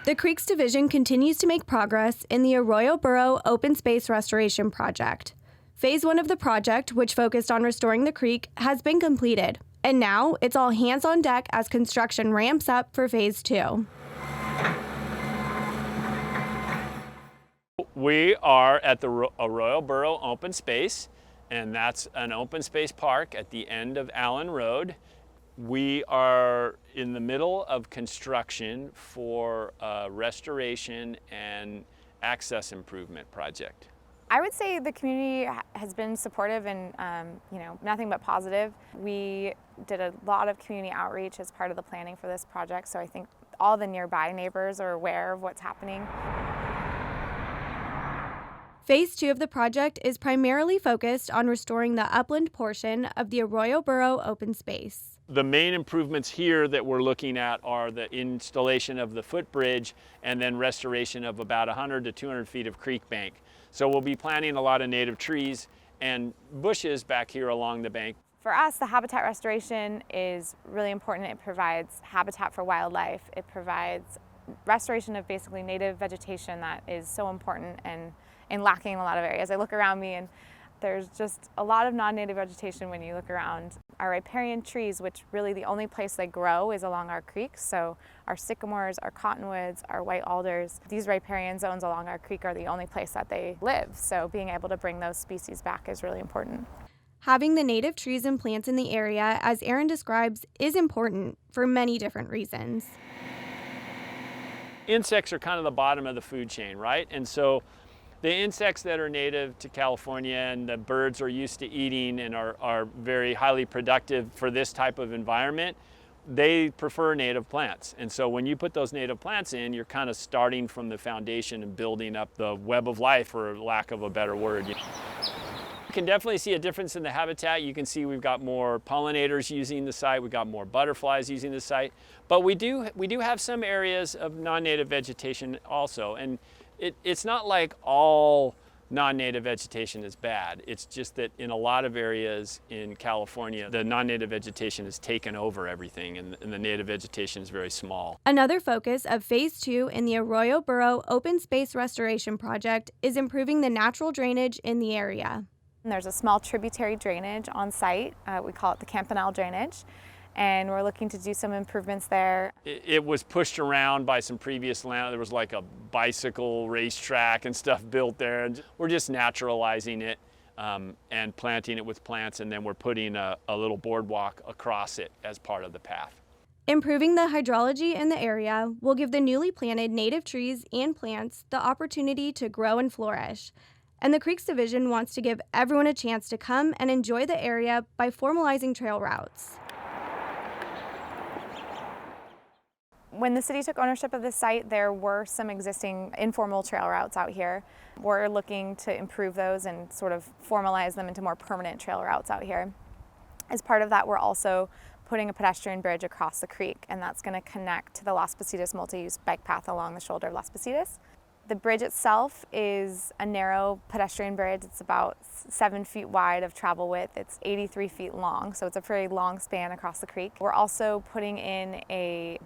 The Creeks Division continues to make progress in the Arroyo Burro Open Space Restoration Project. Phase 1 of the project, which focused on restoring the creek, has been completed, and now it's all hands on deck as construction ramps up for Phase 2. We are at the Arroyo Burro Open Space, and that's an open space park at the end of Allen Road. We are in the middle of construction for a restoration and access improvement project. I would say the community has been supportive and nothing but positive. We did a lot of community outreach as part of the planning for this project, so I think all the nearby neighbors are aware of what's happening. Phase 2 of the project is primarily focused on restoring the upland portion of the Arroyo Burro open space. The main improvements here that we're looking at are the installation of the footbridge and then restoration of about 100 to 200 feet of creek bank. So we'll be planting a lot of native trees and bushes back here along the bank. For us, the habitat restoration is really important. It provides habitat for wildlife. It provides restoration of basically native vegetation that is so important and lacking in a lot of areas. I look around me and there's just a lot of non-native vegetation when you look around. Our riparian trees, which really the only place they grow is along our creeks, so our sycamores, our cottonwoods, our white alders, these riparian zones along our creek are the only place that they live, so being able to bring those species back is really important. Having the native trees and plants in the area, as Erin describes, is important for many different reasons. Insects are kind of the bottom of the food chain, right? And so the insects that are native to California and the birds are used to eating and are very highly productive for this type of environment, they prefer native plants. And so when you put those native plants in, you're kind of starting from the foundation and building up the web of life, for lack of a better word. You can definitely see a difference in the habitat. You can see we've got more pollinators using the site, we've got more butterflies using the site, but we do have some areas of non-native vegetation also. And it's not like all non-native vegetation is bad. It's just that in a lot of areas in California, the non-native vegetation has taken over everything and the native vegetation is very small. Another focus of Phase 2 in the Arroyo Burro Open Space Restoration Project is improving the natural drainage in the area. And there's a small tributary drainage on site. We call it the Campanile drainage. And we're looking to do some improvements there. It was pushed around by some previous land. There was like a bicycle racetrack and stuff built there. And we're just naturalizing it and planting it with plants, and then we're putting a little boardwalk across it as part of the path. Improving the hydrology in the area will give the newly planted native trees and plants the opportunity to grow and flourish. And the Creeks Division wants to give everyone a chance to come and enjoy the area by formalizing trail routes. When the city took ownership of this site, there were some existing informal trail routes out here. We're looking to improve those and sort of formalize them into more permanent trail routes out here. As part of that, we're also putting a pedestrian bridge across the creek, and that's going to connect to the Las Positas multi-use bike path along the shoulder of Las Positas. The bridge itself is a narrow pedestrian bridge. It's about 7 feet wide of travel width. It's 83 feet long, so it's a very long span across the creek. We're also putting in a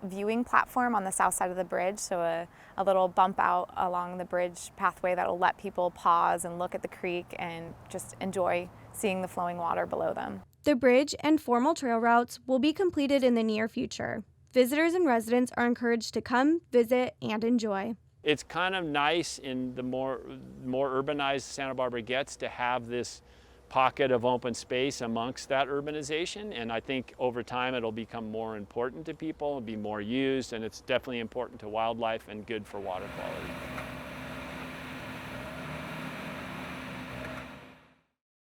viewing platform on the south side of the bridge, so a little bump out along the bridge pathway that will let people pause and look at the creek and just enjoy seeing the flowing water below them. The bridge and formal trail routes will be completed in the near future. Visitors and residents are encouraged to come, visit, and enjoy. It's kind of nice in the more urbanized Santa Barbara gets to have this pocket of open space amongst that urbanization, and I think over time it'll become more important to people and be more used, and it's definitely important to wildlife and good for water quality.